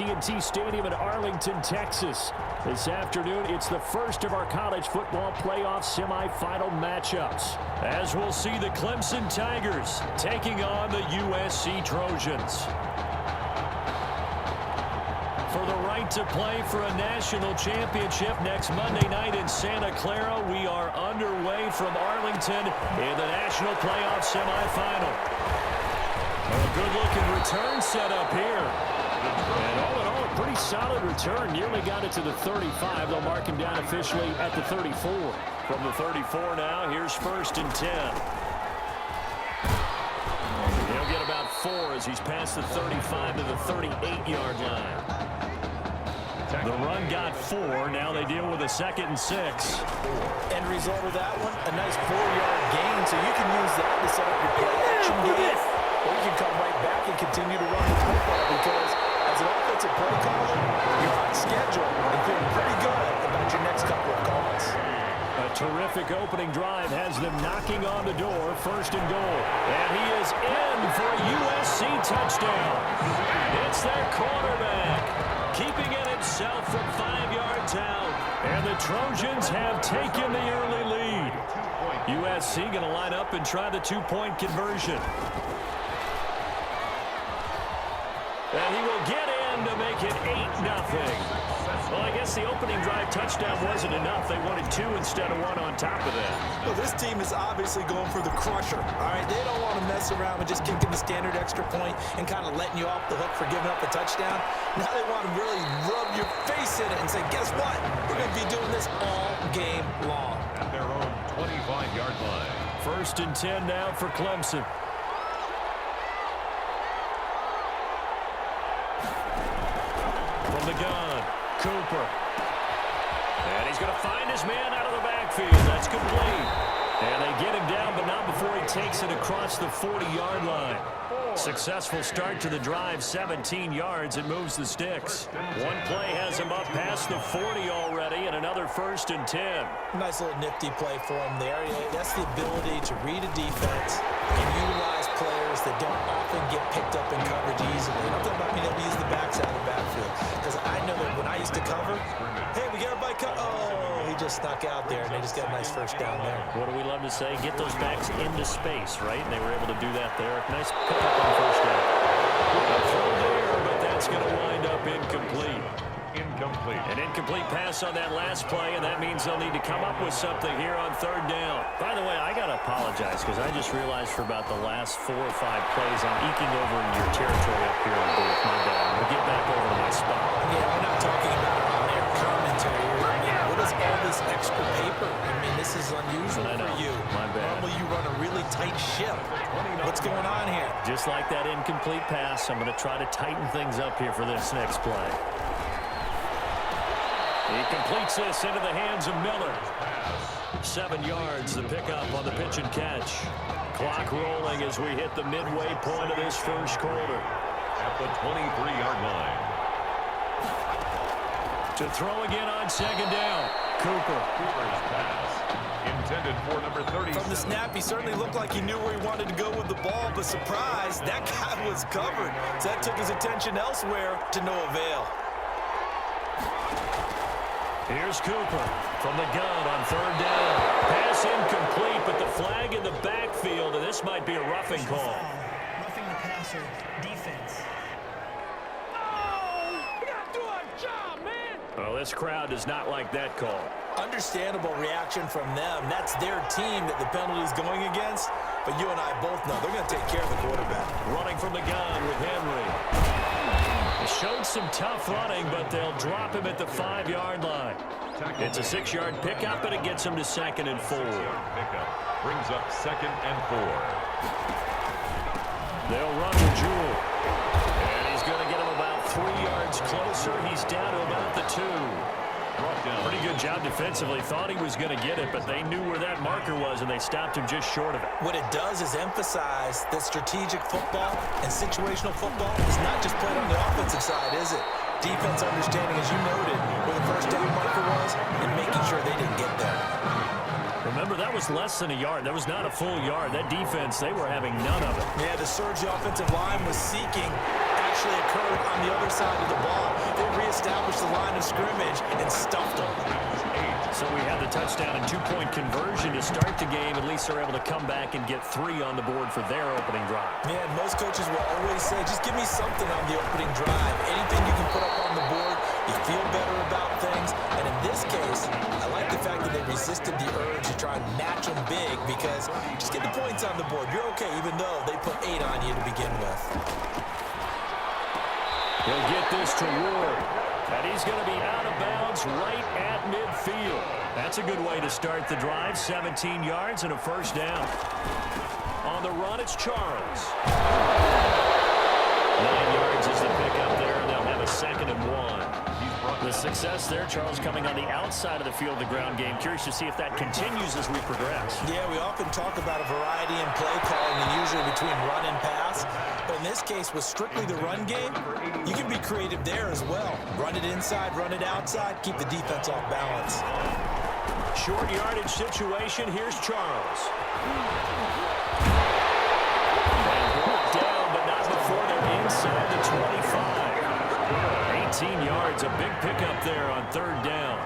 AT&T Stadium in Arlington, Texas. This afternoon, it's the first of our college football playoff semifinal matchups, as we'll see the Clemson Tigers taking on the USC Trojans. For the right to play for a national championship next Monday night in Santa Clara, we are underway from Arlington in the national playoff semifinal. A good-looking return set up here. And all in all, a pretty solid return. Nearly got it to the 35. They'll mark him down officially at the 34. From the 34 now, here's 1st and 10. He'll get about 4 as he's past the 35 to the 38-yard line. The run got 4. Now they deal with a 2nd and 6. End result of that one, a nice 4-yard gain. So you can use that to set up your play action game. Or you can come right back and continue to run the football because as an offensive play caller, you're on schedule and feeling pretty good about your next couple of calls. A terrific opening drive has them knocking on the door. 1st and goal. And he is in for a USC touchdown. It's their quarterback, keeping it himself from 5 yards out. And the Trojans have taken the early lead. USC going to line up and try the 2-point conversion. And he will get in to make it 8-0. Well, I guess the opening drive touchdown wasn't enough. They wanted 2 instead of 1 on top of that. Well, this team is obviously going for the crusher. All right, they don't want to mess around with just kicking the standard extra point and kind of letting you off the hook for giving up a touchdown. Now they want to really rub your face in it and say, guess what? We're going to be doing this all game long. At their own 25-yard line. 1st and 10 now for Clemson. From the gun, Cooper. And he's going to find his man out of the backfield. That's complete. And they get him down, but not before he takes it across the 40-yard line. Successful start to the drive, 17 yards. It moves the sticks. One play has him up past the 40 already, and another 1st and 10. Nice little nifty play for him there. That's the ability to read a defense and utilize players that don't often get picked up in coverage easily. And I'm talking about being able to use the backs out of the backfield. Because I know that when I used to cover, hey, we got everybody cut. Oh, he just snuck out there, and they just got a nice 1st down there. What do we love to say? Get those backs into space, right? And they were able to do that there. Nice pickup on 1st down. A throw there, but that's going to wind up incomplete. An incomplete pass on that last play, and that means they'll need to come up with something here on 3rd down. By the way, I got to apologize because I just realized for about the last 4 or 5 plays I'm eking over in your territory up here in the booth. My bad. We'll get back over to my spot. Yeah, we're not talking about it on air commentary. What is all this extra paper? I mean, this is unusual for you. My bad. Normally you run a really tight ship. What's going on here? Just like that incomplete pass, I'm going to try to tighten things up here for this next play. He completes this into the hands of Miller. 7 yards, the pickup on the pitch and catch. Clock rolling as we hit the midway point of this 1st quarter. At the 23-yard line. To throw again on 2nd down. Cooper. Cooper's pass. Intended for number 30. From the snap, he certainly looked like he knew where he wanted to go with the ball, but surprise, that guy was covered. So that took his attention elsewhere to no avail. Here's Cooper from the gun on 3rd down. Pass incomplete, but the flag in the backfield, and this might be a roughing call. Roughing the passer, defense. Well, this crowd does not like that call. Understandable reaction from them. That's their team that the penalty's going against. But you and I both know they're going to take care of the quarterback. Running from the gun with Henry. Showed some tough running, but they'll drop him at the 5-yard line. It's a 6-yard pickup, and it gets him to 2nd and 4. Pickup brings up 2nd and 4. They'll run with Jewell. And he's going to get him about 3 yards closer. He's down to about the 2. Pretty good job defensively. Thought he was going to get it, but they knew where that marker was, and they stopped him just short of it. What it does is emphasize that strategic football and situational football is not just played on the offensive side, is it? Defense understanding, as you noted, where the 1st down marker was and making sure they didn't get there. Remember, that was less than a yard. That was not a full yard. That defense, they were having none of it. Yeah, the surge the offensive line was seeking actually occurred on the other side of the ball. established the line of scrimmage and stuffed them. So we had the touchdown and two-point conversion to start the game. At least they're able to come back and get 3 on the board for their opening drive. Man, most coaches will always say, just give me something on the opening drive. Anything you can put up on the board, you feel better about things. And in this case, I like the fact that they resisted the urge to try and match them big because just get the points on the board. You're okay, even though they put 8 on you to begin with. He'll get this to Ward. And he's going to be out of bounds right at midfield. That's a good way to start the drive. 17 yards and a first down. On the run, it's Charles. 9 yards is the pickup there, and they'll have a 2nd and 1. The success there, Charles, coming on the outside of the field, the ground game. Curious to see if that continues as we progress. Yeah, we often talk about a variety in play calling, and usually between run and pass. But in this case, with strictly the run game, you can be creative there as well. Run it inside, run it outside, keep the defense off balance. Short yardage situation. Here's Charles. And brought down, but not before they're inside the 25. 18 yards, a big pickup there on 3rd down.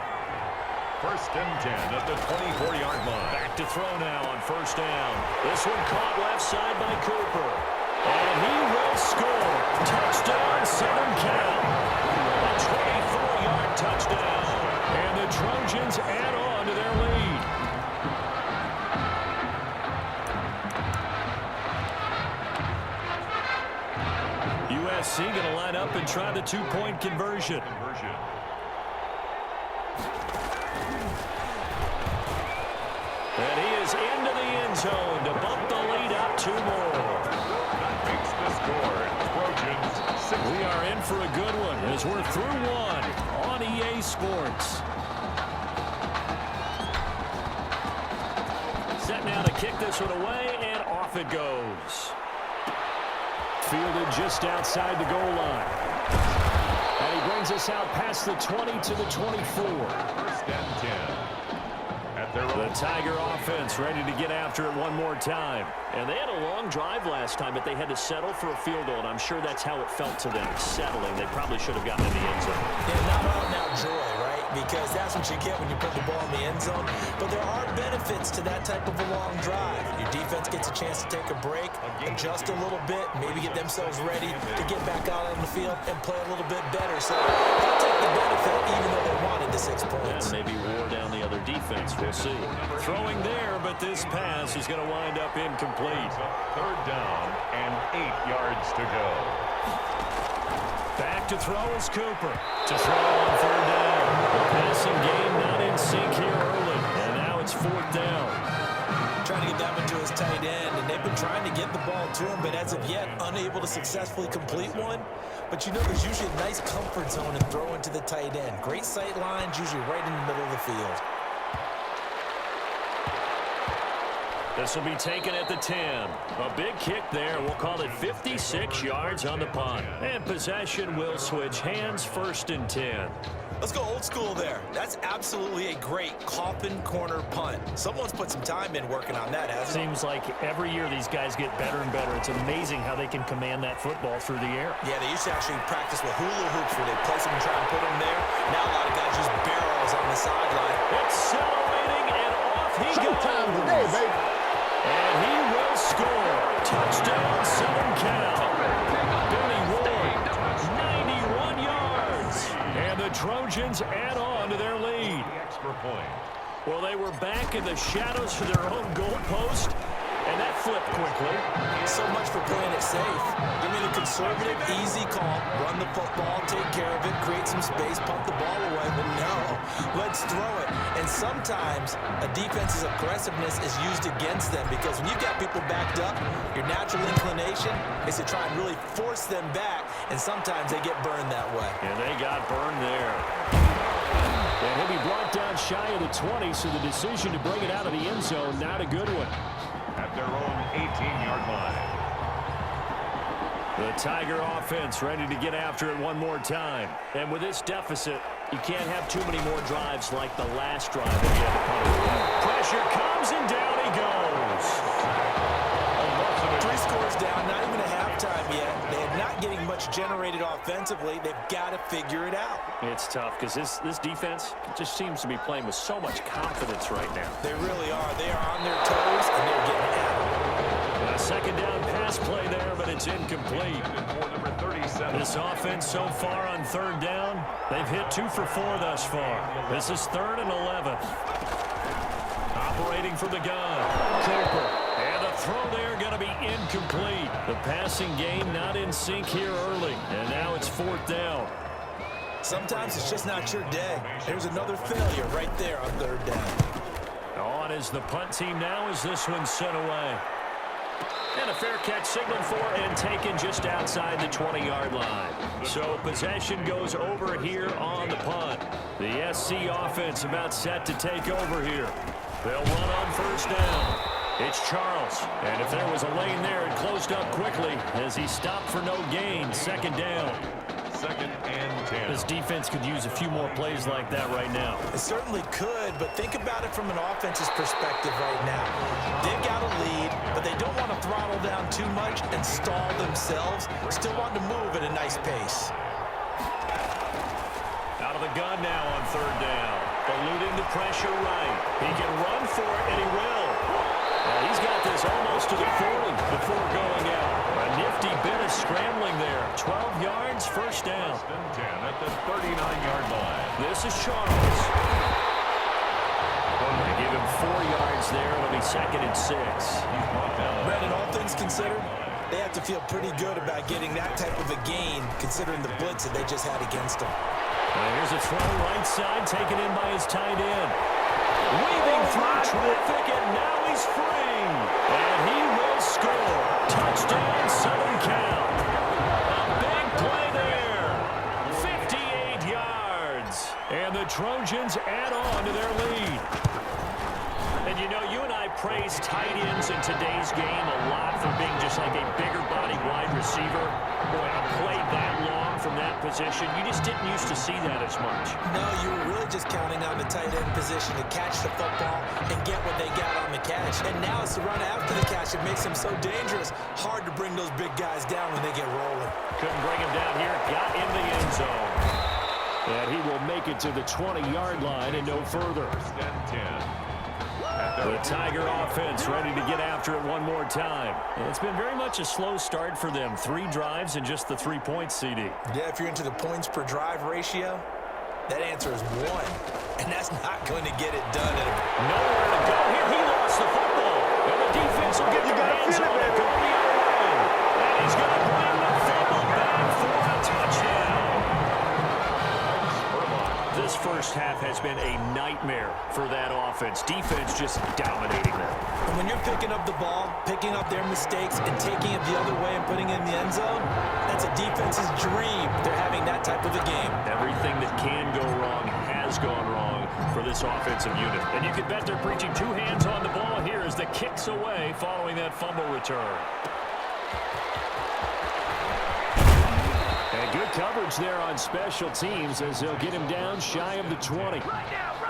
1st and 10 at the 24-yard line. Back to throw now on 1st down. This one caught left side by Cooper. And he will score. Touchdown, Southern Cal. A 24-yard touchdown. And the Trojans add on to their lead. USC going to line up and try the 2-point conversion. And he is into the end zone to bump the lead up 2 more. That makes the score. Trojans 6. We are in for a good one as we're through 1 on EA Sports. Set now to kick this one away, and off it goes. Fielded just outside the goal line. And he brings us out past the 20 to the 24. 1st and 10. The Tiger offense ready to get after it one more time. And they had a long drive last time, but they had to settle for a field goal, and I'm sure that's how it felt to them, settling. They probably should have gotten in the end zone. Yeah, not out and out joy, right? Because that's what you get when you put the ball in the end zone. But there are benefits to that type of a long drive. Your defense gets a chance to take a break, adjust a little bit, maybe get themselves ready to get back out on the field and play a little bit better. So they'll take the benefit even though they wanted the 6 points. And maybe wore down the other defense. We'll see. Throwing there, but this pass is going to wind up incomplete. 3rd down and 8 yards to go. Back to throw is Cooper. To throw on 3rd down. The passing game not in sync here early. And now it's 4th down. Trying to get that one to his tight end, and they've been trying to get the ball to him, but as of yet, unable to successfully complete one. But you know, there's usually a nice comfort zone in throwing to the tight end. Great sight lines, usually right in the middle of the field. This will be taken at the 10. A big kick there. We'll call it 56 yards on the punt. And possession will switch hands. 1st and 10. Let's go old school there. That's absolutely a great coffin corner punt. Someone's put some time in working on that, hasn't it? Seems like every year these guys get better and better. It's amazing how they can command that football through the air. Yeah, they used to actually practice with hula hoops where they place them and try and put them there. Now a lot of guys use barrels on the sideline. Accelerating, and off he Showtime goes. today, baby. And he will score. Touchdown, Southern Cal. Billy Ward, 91 yards. And the Trojans add on to their lead. Extra point. Well, they were back in the shadows for their own goalpost, and that flipped quickly. So much for playing it safe. Give me the conservative, easy call. Run the football, take care of it, create some space, pump the ball away. But no, let's throw it. And sometimes a defense's aggressiveness is used against them because when you've got people backed up, your natural inclination is to try and really force them back, and sometimes they get burned that way. And they got burned there. And he'll be brought down shy of the 20, so the decision to bring it out of the end zone, not a good one. At their own 18-yard line. The Tiger offense ready to get after it one more time. And with this deficit, you can't have too many more drives like the last drive. Pressure comes, and down he goes. scores down, not even at halftime yet. They're not getting much generated offensively. They've got to figure it out. It's tough because this defense just seems to be playing with so much confidence right now. They really are. They are on their toes, and they're getting at it. A second down pass play there, but it's incomplete. This offense so far on third down, they've hit 2 for 4 thus far. This is 3rd and 11. Operating from the gun, Cooper. And the throw there going to be incomplete. The passing game not in sync here early. And now it's 4th down. Sometimes it's just not your day. There's another failure right there on third down. On is the punt team now as this one's sent away. And a fair catch signaled for and taken just outside the 20-yard line. So possession goes over here on the punt. The SC offense about set to take over here. They'll run on first down. It's Charles. And if there was a lane there, it closed up quickly as he stopped for no gain. 2nd down. 2nd and 10. This defense could use a few more plays like that right now. It certainly could, but think about it from an offense's perspective right now. They've got a lead, but they don't want to throttle down too much and stall themselves. Still want to move at a nice pace. Out of the gun now on third down. Eluding the pressure right. He can run for it, and he will. He's got this almost to the 40 before going out. A nifty bit of scrambling there. 12 yards, first down. 10 at the 39-yard line. This is Charles. They give him 4 yards there. It'll be 2nd and 6. Brandon, all things considered, they have to feel pretty good about getting that type of a gain considering the blitz that they just had against them. Here's a throw right side, taken in by his tight end. Weaving through traffic, and now he's free. And he will score. Touchdown, Southern Cal. A big play there. 58 yards. And the Trojans add on to their lead. And you know, you and I praise tight ends in today's game a lot for being just like a bigger body wide receiver. Boy, a play that long from that position, you just didn't used to see that as much. No, you were really just counting on the tight end position to catch the football and get what they got on the catch. And now it's the run after the catch. It makes them so dangerous. Hard to bring those big guys down when they get rolling. Couldn't bring him down here. Got in the end zone. And he will make it to the 20-yard line and no further. 1st and 10. The Tiger offense ready to get after it one more time. It's been very much a slow start for them. 3 drives and just the 3 points, CD. Yeah, if you're into the points per drive ratio, that answer is 1. And that's not going to get it done. Nowhere to go here. He lost the football. And the defense will get their hands on it. Go the other way. And he's going to bring the fumble back for a touchdown. This first half has been a nightmare for that offense. Defense just dominating them. And when you're picking up the ball, picking up their mistakes, and taking it the other way and putting it in the end zone, that's a defense's dream. They're having that type of a game. Everything that can go wrong has gone wrong for this offensive unit. And you can bet they're preaching 2 hands on the ball here as the kick's away following that fumble return. And good coverage there on special teams as they'll get him down shy of the 20.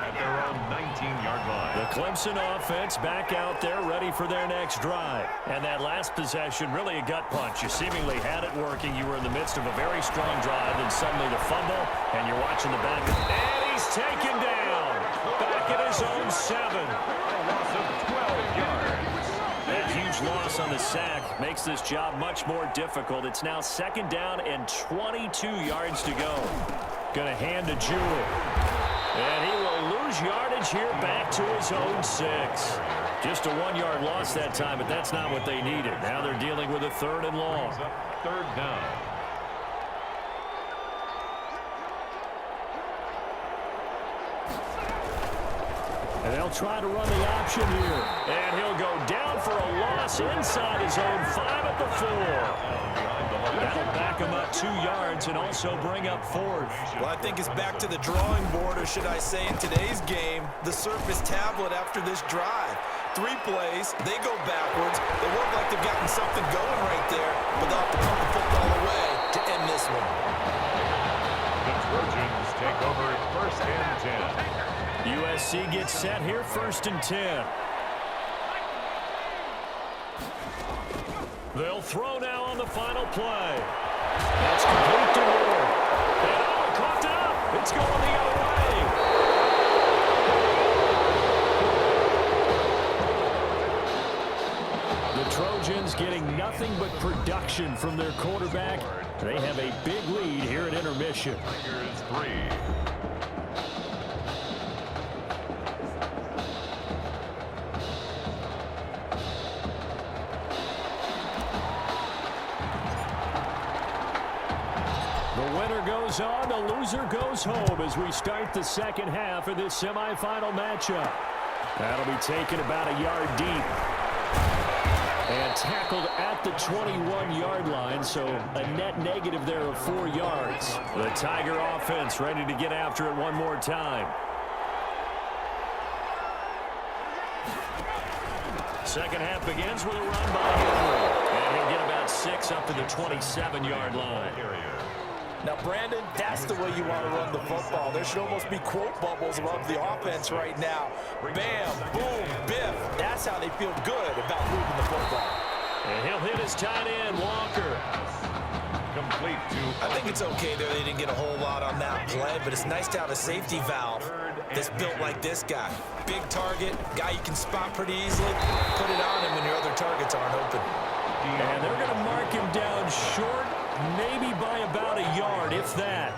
At their own 19-yard line. The Clemson offense back out there ready for their next drive. And that last possession, really a gut punch. You seemingly had it working. You were in the midst of a very strong drive, and suddenly the fumble, and you're watching the back. And he's taken down. Back at his own 7. A loss of 12 yards. That huge loss on the sack makes this job much more difficult. It's now 2nd down and 22 yards to go. Going to hand to Jewell. And he will lose yardage here back to his own 6. Just a 1-yard loss that time, but that's not what they needed. Now they're dealing with a 3rd and long. 3rd down. And they'll try to run the option here. And he'll go down for a loss inside his own 5 at the 4. That'll back him up 2 yards and also bring up 4th. Well, I think it's back to the drawing board, or should I say in today's game, the Surface tablet after this drive. 3 plays, they go backwards. They look like they've gotten something going right there, but they'll have to pump the football away to end this one. The Trojans take over at 1st and 10. USC gets set here, 1st and 10. They'll throw now on the final play. That's complete to Ward. And coughed it up. It's going the other way. The Trojans getting nothing but production from their quarterback. They have a big lead here at intermission. Tigers 3. The winner goes on, the loser goes home as we start the second half of this semifinal matchup. That'll be taken about a yard deep. And tackled at the 21-yard line, so a net negative there of 4 yards. The Tiger offense ready to get after it one more time. Second half begins with a run by Henry. And he'll get about 6 up to the 27-yard line. Now, Brandon, that's the way you want to run the football. There should almost be quote bubbles above the offense right now. Bam, boom, biff. That's how they feel good about moving the football. And he'll hit his tight end, Walker. Complete to... I think it's okay there. They didn't get a whole lot on that play, but it's nice to have a safety valve that's built like this guy. Big target, guy you can spot pretty easily. Put it on him when your other targets aren't open. And they're going to mark him down short, maybe by about a yard, if that.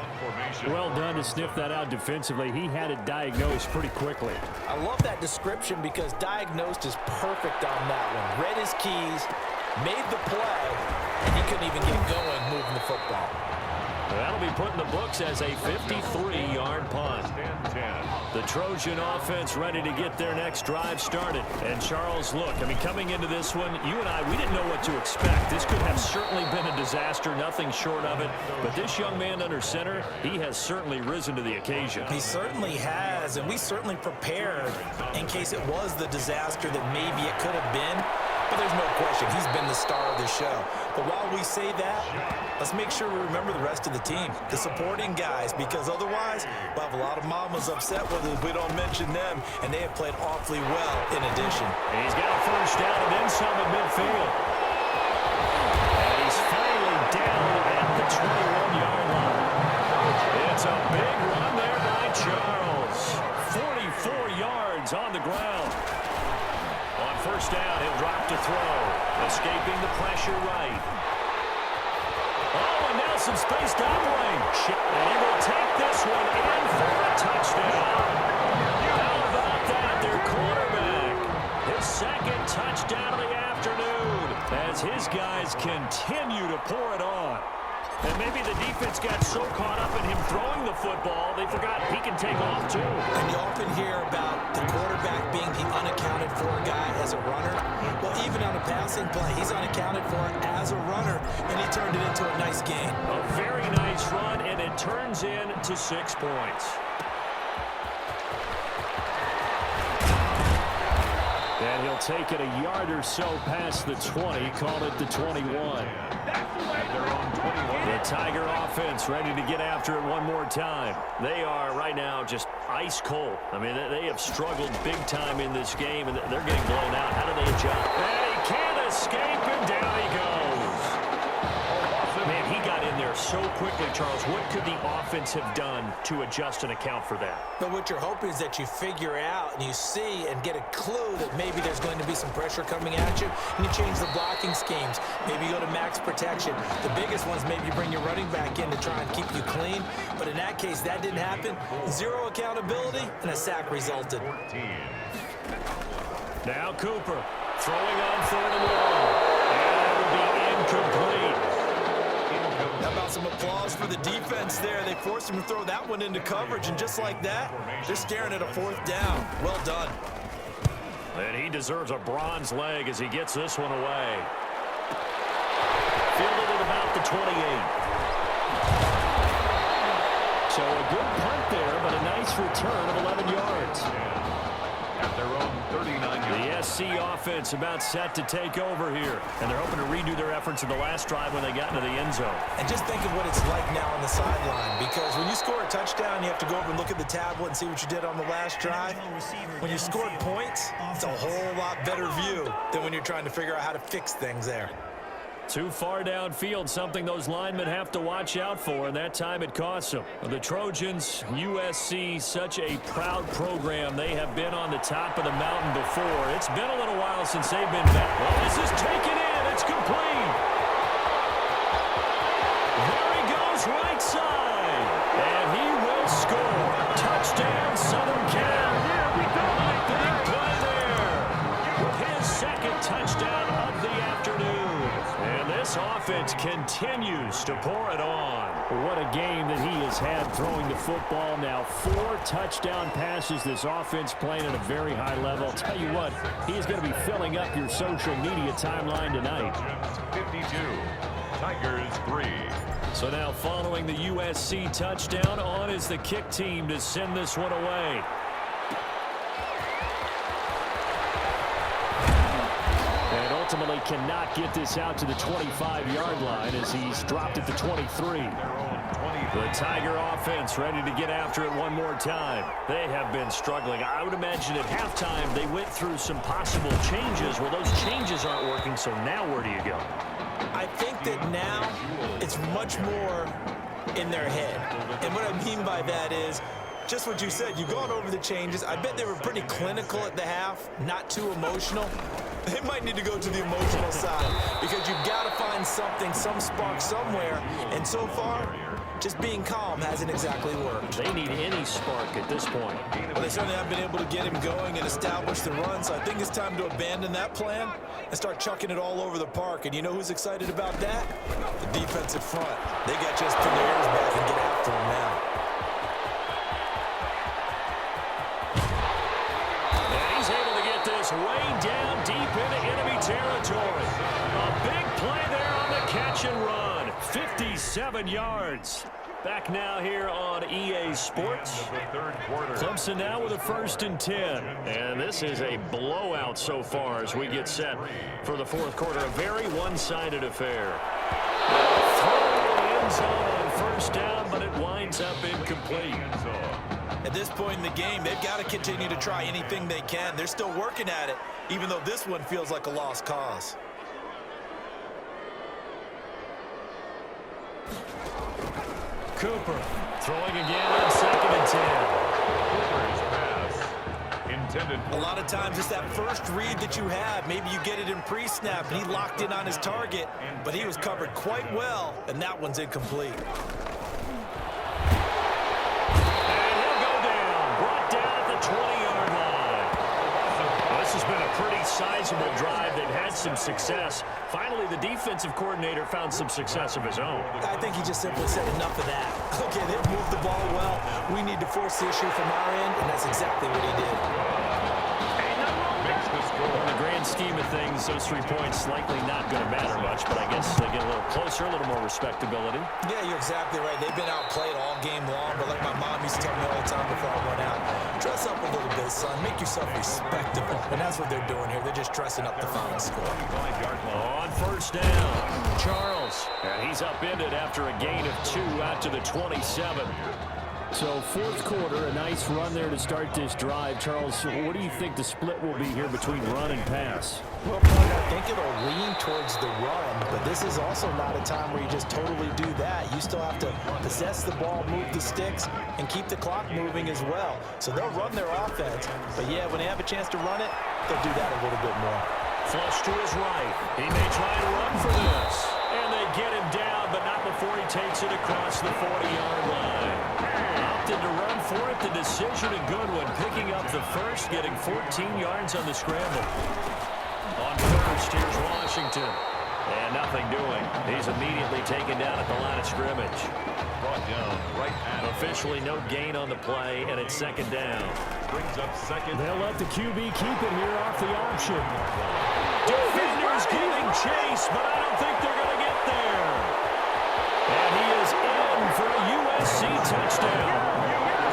Well done to sniff that out defensively. He had it diagnosed pretty quickly. I love that description because diagnosed is perfect on that one. Read his keys, made the play, and he couldn't even get going moving the football. That'll be put in the books as a 53-yard punt. The Trojan offense ready to get their next drive started. And Charles, look, I mean, coming into this one, you and I, we didn't know what to expect. This could have certainly been a disaster, nothing short of it. But this young man under center, he has certainly risen to the occasion. He certainly has, and we certainly prepared in case it was the disaster that maybe it could have been. But there's no question, he's been the star of the show. But while we say that, let's make sure we remember the rest of the team, the supporting guys, because otherwise we'll have a lot of mamas upset with us if we don't mention them, and they have played awfully well in addition. And he's got a first down and then some at midfield. And he's finally down at the 21-yard line. It's a big run there by Charles. 44 yards on the ground. On first down, he'll drop to throw. Escaping the pressure right. Oh, and now some space down the lane. And he will take this one in for a touchdown. How about that? Their quarterback. His second touchdown of the afternoon as his guys continue to pour it on. And maybe the defense got so caught up in him throwing the football, they forgot he can take off too. And you often hear about the quarterback being the unaccounted for guy as a runner. Well, even on a passing play, he's unaccounted for as a runner, and he turned it into a nice game. A very nice run, and it turns into 6 points. And he'll take it a yard or so past the 20, call it the 21. The Tiger offense ready to get after it one more time. They are right now just ice cold. I mean, they have struggled big time in this game, and they're getting blown out. How do they adjust? And he can't escape, and down he goes. Man, he got in there so quickly, Charles. What could the offense have done to adjust and account for that? But what you're hoping is that you figure out and you see and get a clue that maybe there's going to be some pressure coming at you, and you change the blocking schemes. Maybe you go to max protection. The biggest one's maybe you bring your running back in to try and keep you clean. But in that case, that didn't happen. Zero accountability, and a sack resulted. Now Cooper throwing on 3rd and long. And that will be incomplete. How about some applause for the defense there? They forced him to throw that one into coverage, and just like that, they're staring at a 4th down. Well done. And he deserves a bronze leg as he gets this one away. Fielded at about the 28. So a good punt there, but a nice return of 11 yards. At their own 39 yards. The SC offense about set to take over here. And they're hoping to redo their efforts in the last drive when they got into the end zone. And just think of what it's like now on the sideline, because when you score a touchdown, you have to go over and look at the tablet and see what you did on the last drive. When you scored points, it's a whole lot better view than when you're trying to figure out how to fix things there. Too far downfield, something those linemen have to watch out for, and that time it costs them. The Trojans, USC, such a proud program. They have been on the top of the mountain before. It's been a little while since they've been back. Well, this is taken in. It's complete. There he goes, right side. And he will score. Touchdown, Southern Cal. The big play there. His second touchdown of the afternoon. And this offense continues to pour it on. What a game that he has had throwing the football. Now 4 touchdown passes. This offense playing at a very high level. I'll tell you what, he's going to be filling up your social media timeline tonight. 52, Tigers 3. So now following the USC touchdown, on is the kick team to send this one away. And ultimately cannot get this out to the 25-yard line as he's dropped at the 23. The Tiger offense ready to get after it one more time. They have been struggling. I would imagine at halftime they went through some possible changes. Well, those changes aren't working, so now where do you go? I think that now it's much more in their head. And what I mean by that is just what you said. You've gone over the changes. I bet they were pretty clinical at the half, not too emotional. They might need to go to the emotional side because you've got to find something, some spark somewhere. And so far, just being calm hasn't exactly worked. They need any spark at this point. Well, they certainly haven't been able to get him going and establish the run, so I think it's time to abandon that plan and start chucking it all over the park. And you know who's excited about that? The defensive front. They got just put their ears back and get after him now. And he's able to get this way down deep into enemy territory. A big play there on the catch and run. 57 yards. Back now here on EA Sports. Clemson now with a 1st and 10. And this is a blowout so far as we get set for the 4th quarter. A very one-sided affair. Throw in the end zone on 1st down, but it winds up incomplete. At this point in the game, they've got to continue to try anything they can. They're still working at it, even though this one feels like a lost cause. Cooper throwing again on 2nd and 10. Cooper's pass intended. A lot of times it's that first read that you have. Maybe you get it in pre-snap, and he locked in on his target, but he was covered quite well, and that one's incomplete. And he'll go down, brought down at the 20-yard line. This has been a pretty sizable drive. They've had some success. Finally, the defensive coordinator found some success of his own. I think he just simply said enough of that. Okay, they've moved the ball well. We need to force the issue from our end, and that's exactly what he did. In the grand scheme of things, those 3 points likely not going to matter much, but I guess they get a little closer, a little more respectability. Yeah, you're exactly right. They've been outplayed all game long, but like my mom used to tell me all the time before I went out, dress up a little bit, son. Make yourself respectable. And that's what they're doing here. They're just dressing up the final score. On 1st down, Charles. And he's upended after a gain of 2 out to the 27. So 4th quarter, a nice run there to start this drive. Charles, what do you think the split will be here between run and pass? Well, I think it'll lean towards the run, but this is also not a time where you just totally do that. You still have to possess the ball, move the sticks, and keep the clock moving as well. So they'll run their offense, but yeah, when they have a chance to run it, they'll do that a little bit more. Flush to his right. He may try to run for this. And they get him down, but not before he takes it across the 40-yard line. Opted to run for it. The decision a good one. Picking up the first, getting 14 yards on the scramble. On 1st, here's Washington. And nothing doing. He's immediately taken down at the line of scrimmage. Brought down right at Officially no gain on the play, and it's 2nd down. brings up 2nd. They'll let the QB keep it here off the option. Defenders giving chase, but I don't think they're going to get there. And he is in for a USC touchdown.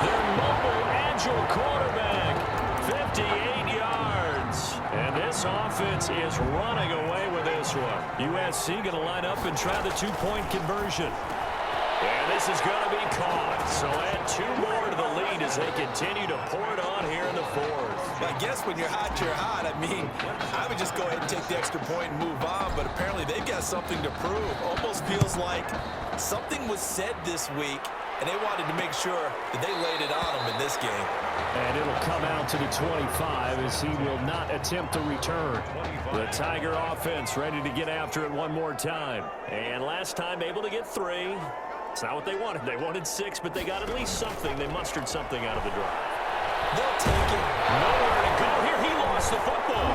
Their mobile, agile quarterback, 58 yards. And this offense is running away with this one. USC going to line up and try the 2-point conversion. And this is going to be caught. So add 2 more to the lead lead as they continue to pour it on here in the fourth. I guess when you're hot, you're hot. I mean, I would just go ahead and take the extra point and move on, but apparently they've got something to prove. Almost feels like something was said this week, and they wanted to make sure that they laid it on them in this game. And it'll come out to the 25 as he will not attempt to return. The Tiger offense ready to get after it one more time. And last time able to get 3. It's not what they wanted. They wanted 6, but they got at least something. They mustered something out of the drive. They'll take it. Nowhere to go here. He lost the football.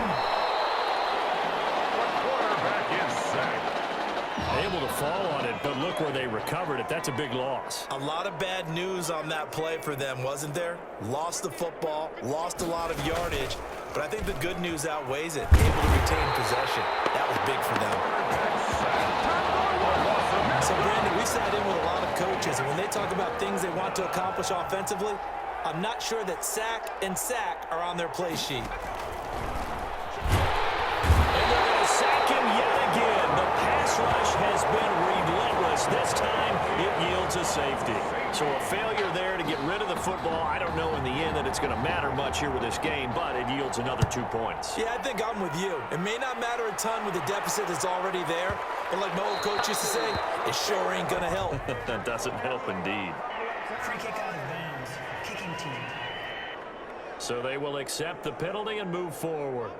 The quarterback is sacked. Able to fall on it, but look where they recovered it. That's a big loss. A lot of bad news on that play for them, wasn't there? Lost the football, lost a lot of yardage, but I think the good news outweighs it. Able to retain possession. That was big for them. So, Brandon, we sat in with a lot of coaches, and when they talk about things they want to accomplish offensively, I'm not sure that sack and sack are on their play sheet. And they're going to sack him yet again. The pass rush has been relentless. This time, it yields a safety. So a failure there to get rid of the football. I don't know in the end that it's going to matter much here with this game, but it yields another 2 points. Yeah, I think I'm with you. It may not matter a ton with the deficit that's already there, but like my old coach used to say, it sure ain't going to help. That doesn't help indeed. Free kick out of bounds. Kicking team. So they will accept the penalty and move forward.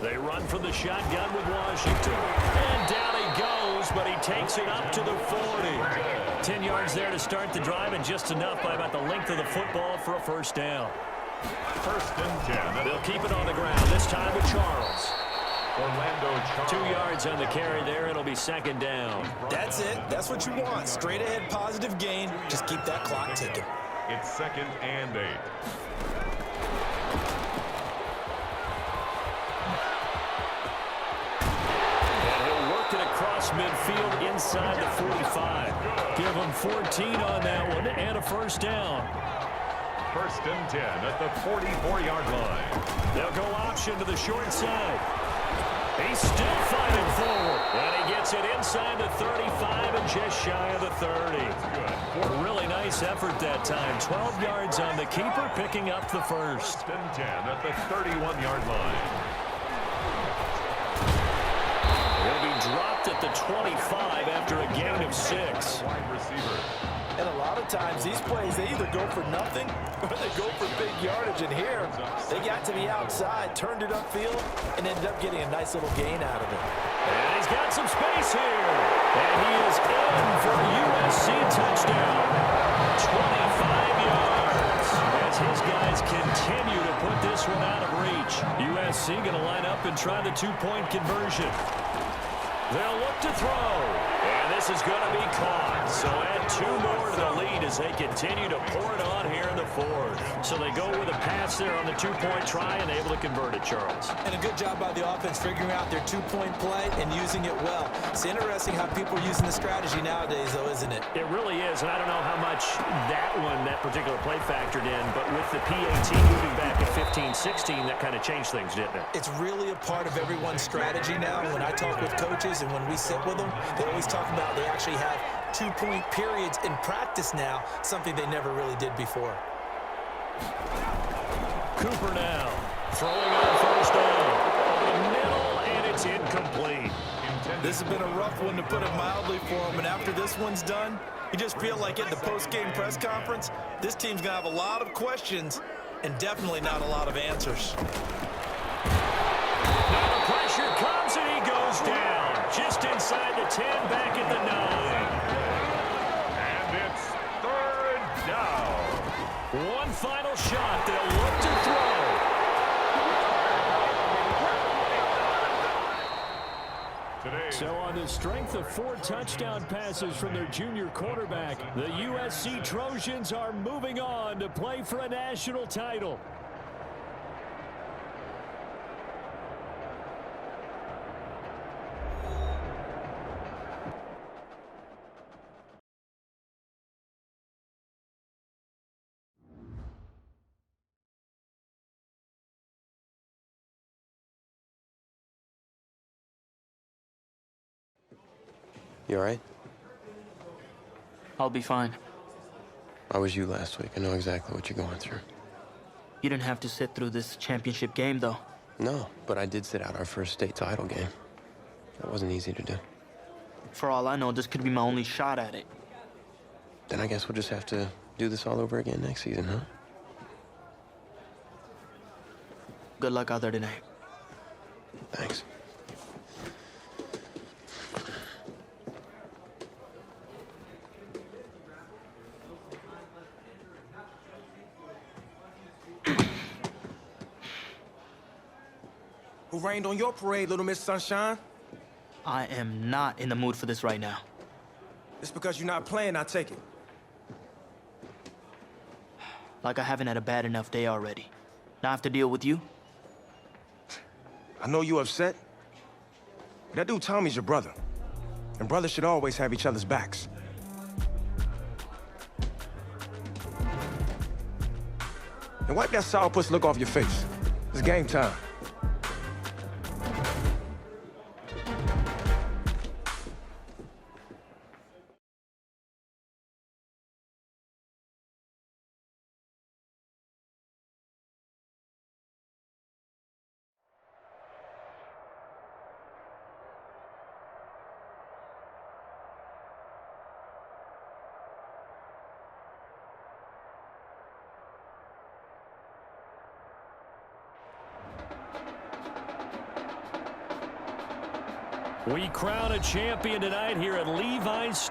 They run from the shotgun with Washington. And down he goes, but he takes it up to the 40. 10 yards there to start the drive, and just enough by about the length of the football for a first down. 1st and 10. They'll keep it on the ground, this time with Charles. Orlando Charles. 2 yards on the carry there. It'll be 2nd down. That's it. That's what you want. Straight ahead positive gain. Just keep that clock ticking. It's 2nd and 8. Across midfield inside the 45. Give them 14 on that one and a first down. 1st and 10 at the 44-yard line. They'll go option to the short side. He's still fighting forward. And he gets it inside the 35 and just shy of the 30. Good. A really nice effort that time. 12 yards on the keeper, picking up the first. 1st and 10 at the 31-yard line. Dropped at the 25 after a gain of 6. Wide receiver. And a lot of times these plays, they either go for nothing or they go for big yardage. And here, they got to the outside, turned it upfield, and ended up getting a nice little gain out of it. And he's got some space here. And he is in for a USC touchdown. 25 yards. As his guys continue to put this one out of reach. USC going to line up and try the 2-point conversion. They'll look to throw, and this is going to be caught. So add 2 more to the lead as they continue to pour it on here in the fourth. So they go with a pass there on the 2-point try and able to convert it, Charles. And a good job by the offense figuring out their 2-point play and using it well. It's interesting how people are using the strategy nowadays, though, isn't it? It really is, and I don't know how much that particular play factored in, but with the PAT moving back at 15-16, that kind of changed things, didn't it? It's really a part of everyone's strategy now. When I talk with coaches and when we sit with them, they always talk about they actually have 2-point periods in practice now, something they never really did before. Cooper now throwing on first down. Over the middle, and it's incomplete. This has been a rough one, to put it mildly, for him, and after this one's done, you just feel like at the post-game press conference, this team's going to have a lot of questions and definitely not a lot of answers. Now the pressure comes, and he goes down. Just inside the 10, back at the 9. And it's 3rd down. One final shot. They'll look to throw. So on the strength of 4 touchdown passes from their junior quarterback, the USC Trojans are moving on to play for a national title. You all right? I'll be fine. I was you last week. I know exactly what you're going through. You didn't have to sit through this championship game, though. No, but I did sit out our first state title game. That wasn't easy to do. For all I know, this could be my only shot at it. Then I guess we'll just have to do this all over again next season, huh? Good luck out there tonight. Thanks. Who rained on your parade, Little Miss Sunshine? I am not in the mood for this right now. It's because you're not playing, I take it. Like I haven't had a bad enough day already. Now I have to deal with you? I know you're upset. That dude Tommy's your brother. And brothers should always have each other's backs. And wipe that sourpuss look off your face. It's game time. We crown a champion tonight here at Levi's.